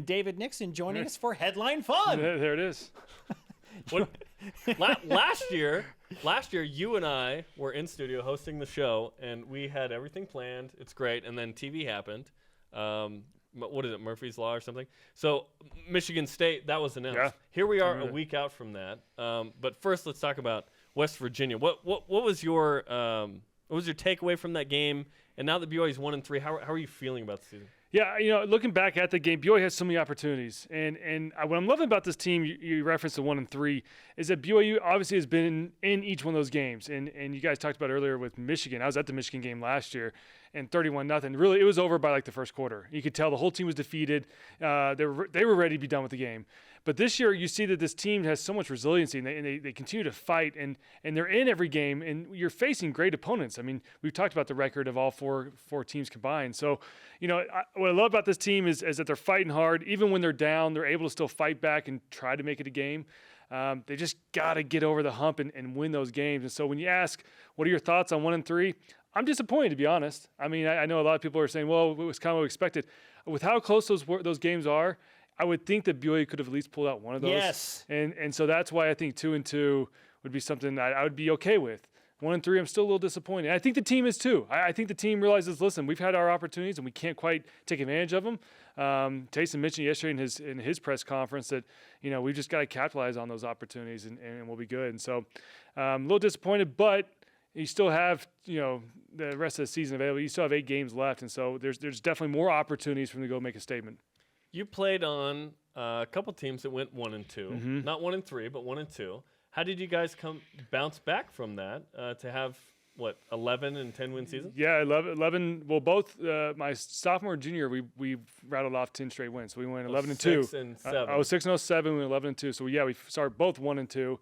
David Nixon joining us for Headline Fun. There it is. Last year, you and I were in studio hosting the show, and we had everything planned. It's great, and then TV happened. What is it, Murphy's Law or something? So Michigan State, that was announced. Yeah. Here we are a week out from that. But first, let's talk about West Virginia. What was your takeaway from that game? And now that BYU's 1-3, how are you feeling about the season? Yeah, looking back at the game, BYU has so many opportunities. And what I'm loving about this team, you referenced the 1-3, is that BYU obviously has been in each one of those games. And you guys talked about earlier with Michigan. I was at the Michigan game last year, and 31-0. Really, it was over by like the first quarter. You could tell the whole team was defeated. They were ready to be done with the game. But this year, you see that this team has so much resiliency, and they continue to fight, and they're in every game, and you're facing great opponents. I mean, we've talked about the record of all four teams combined. So, what I love about this team is that they're fighting hard. Even when they're down, they're able to still fight back and try to make it a game. They just got to get over the hump and win those games. And so when you ask, what are your thoughts on 1-3? I'm disappointed, to be honest. I mean, I know a lot of people are saying, well, it was kind of what we expected. With how close those games are, I would think that BYU could have at least pulled out one of those. Yes. And so that's why I think 2-2 would be something that I would be okay with. 1-3, I'm still a little disappointed. I think the team is too. I think the team realizes, listen, we've had our opportunities and we can't quite take advantage of them. Taysom mentioned yesterday in his press conference that, we've just got to capitalize on those opportunities and we'll be good. And so a little disappointed, but you still have, the rest of the season available. You still have 8 games left. And so there's definitely more opportunities for them to go make a statement. You played on a couple teams that went 1-2, Mm-hmm. not 1-3, but 1-2. How did you guys bounce back from that to have 11 and 10 win season? Yeah, 11. Well, both my sophomore and junior, we rattled off 10 straight wins. So we went 11-2. 6 and 7. I was 6-7. We went 11-2. So we started both 1-2.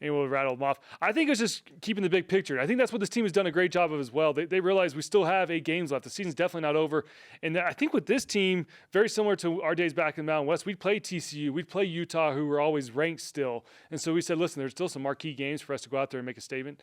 And we'll rattle them off. I think it's just keeping the big picture. I think that's what this team has done a great job of as well. They realize we still have 8 games left. The season's definitely not over. And I think with this team, very similar to our days back in the Mountain West, we'd play TCU, we'd play Utah, who were always ranked still. And so we said, listen, there's still some marquee games for us to go out there and make a statement.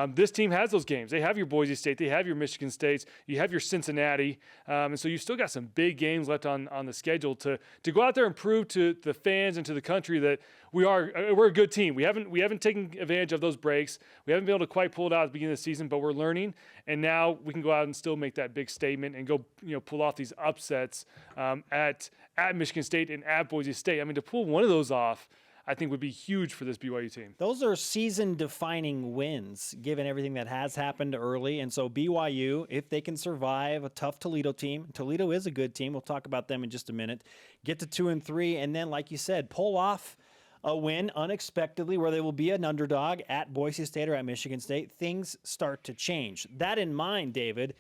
This team has those games. They have your Boise State. They have your Michigan States. You have your Cincinnati. And so you've still got some big games left on the schedule to go out there and prove to the fans and to the country that we're a good team. We haven't taken advantage of those breaks. We haven't been able to quite pull it out at the beginning of the season, but we're learning. And now we can go out and still make that big statement and go, pull off these upsets at Michigan State and at Boise State. I mean, to pull one of those off, I think would be huge for this BYU team. Those are season-defining wins, given everything that has happened early. And so BYU, if they can survive a tough Toledo team, Toledo is a good team. We'll talk about them in just a minute. Get to 2-3, and then, like you said, pull off a win unexpectedly where they will be an underdog at Boise State or at Michigan State. Things start to change. That in mind, David,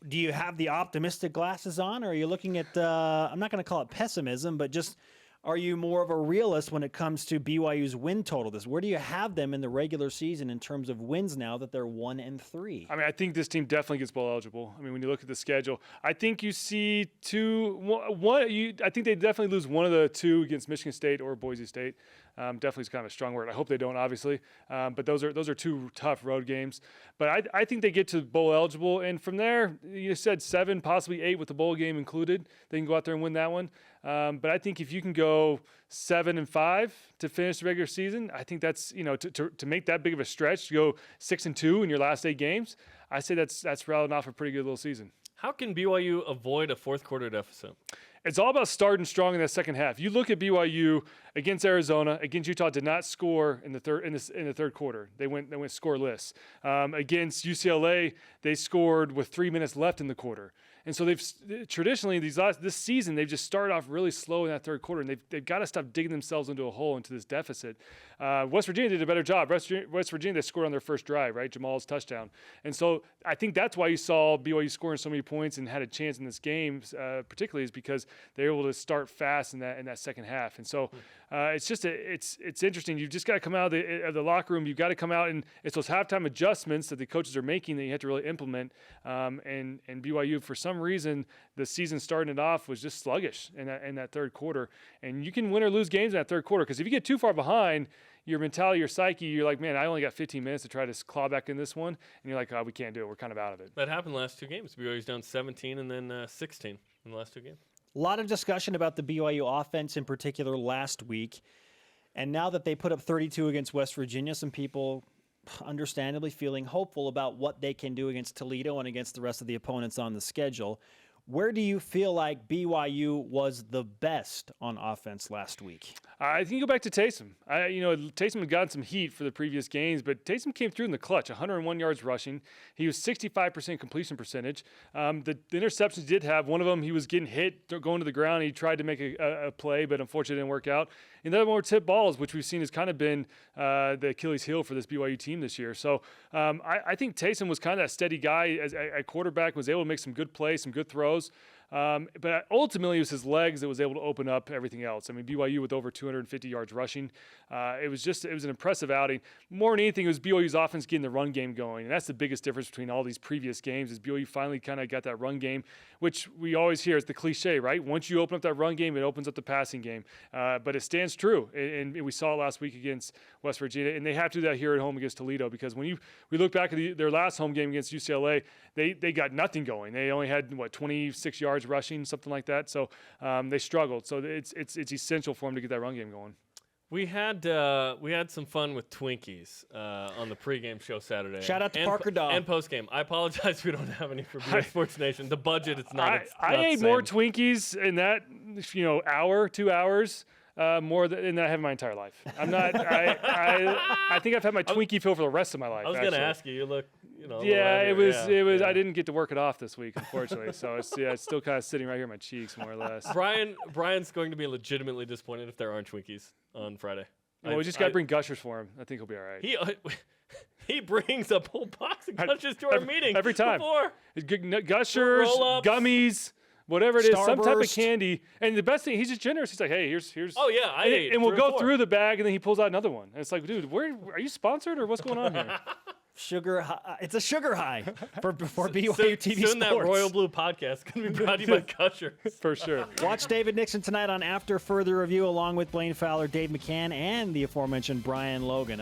do you have the optimistic glasses on, or are you looking at, I'm not going to call it pessimism, but just are you more of a realist when it comes to BYU's win total? Where do you have them in the regular season in terms of wins now that they're 1-3? I mean, I think this team definitely gets bowl eligible. I mean, when you look at the schedule, I think you see I think they definitely lose one of the 2 against Michigan State or Boise State. Definitely is kind of a strong word. I hope they don't, obviously. But those are 2 tough road games. But I think they get to bowl eligible, and from there, you said 7, possibly 8 with the bowl game included. They can go out there and win that one. But I think if you can go 7-5 to finish the regular season, I think that's to make that big of a stretch, to go 6-2 in your last 8 games. I say that's rattling off a pretty good little season. How can BYU avoid a fourth quarter deficit? It's all about starting strong in that second half. You look at BYU against Arizona, against Utah, did not score in the third quarter. They went scoreless. Against UCLA, they scored with 3 minutes left in the quarter. And so they've traditionally this season they've just started off really slow in that third quarter, and they've got to stop digging themselves into a hole into this deficit. West Virginia did a better job. West Virginia, they scored on their first drive, right? Jamal's touchdown. And so I think that's why you saw BYU scoring so many points and had a chance in this game, particularly is because they were able to start fast in that second half. And so it's just it's interesting. You've just got to come out of the locker room. You've got to come out, and it's those halftime adjustments that the coaches are making that you have to really implement. And BYU, for some reason, the season starting it off was just sluggish in that third quarter. And you can win or lose games in that third quarter, because if you get too far behind, your mentality, your psyche, you're like, man, I only got 15 minutes to try to claw back in this one. And you're like, oh, we can't do it. We're kind of out of it. That happened the last 2 games. BYU's down 17 and then 16 in the last 2 games. A lot of discussion about the BYU offense in particular last week. And now that they put up 32 against West Virginia, some people understandably feeling hopeful about what they can do against Toledo and against the rest of the opponents on the schedule. Where do you feel like BYU was the best on offense last week? I think you go back to Taysom. Taysom had gotten some heat for the previous games, but Taysom came through in the clutch, 101 yards rushing. He was 65% completion percentage. The interceptions did have one of them. He was getting hit going to the ground. He tried to make a play, but unfortunately it didn't work out. And the other one were tip balls, which we've seen has kind of been the Achilles heel for this BYU team this year. So I think Taysom was kind of that steady guy at quarterback, was able to make some good plays, some good throws. But ultimately, it was his legs that was able to open up everything else. I mean, BYU with over 250 yards rushing. It was an impressive outing. More than anything, it was BYU's offense getting the run game going. And that's the biggest difference between all these previous games is BYU finally kind of got that run game, which we always hear is the cliche, right? Once you open up that run game, it opens up the passing game. But it stands true. And we saw it last week against West Virginia. And they have to do that here at home against Toledo because when we look back at their last home game against UCLA, they got nothing going. They only had, 26 yards rushing, something like that. So they struggled. So it's essential for them to get that run game going. We had some fun with Twinkies on the pregame show Saturday. Shout out to Parker Daw. And postgame. I apologize we don't have any for BYU Sports Nation. The budget, it's not. I ate more Twinkies in that hour, 2 hours. More than I have my entire life. I'm not. I think I've had my Twinkie fill for the rest of my life. I was going to ask you. You look. Yeah, it was. Yeah. I didn't get to work it off this week, unfortunately. So it's still kind of sitting right here in my cheeks, more or less. Brian's going to be legitimately disappointed if there aren't Twinkies on Friday. Well, we just got to bring Gushers for him. I think he'll be all right. He brings a whole box of Gushers to our meeting every time. Gushers, roll-ups, gummies. Whatever it is, some type of Starburst. candy. And the best thing, he's just generous. He's like, hey, here's. Oh, yeah, I ate. And we'll 3 or go 4. through the bag, and then he pulls out another one. And it's like, dude, are you sponsored or what's going on here? Sugar high. It's a sugar high for BYU TV Soon that Sports. Royal Blue podcast is going to be brought to you by Gushers. For sure. Watch David Nixon tonight on After Further Review along with Blaine Fowler, Dave McCann, and the aforementioned Brian Logan.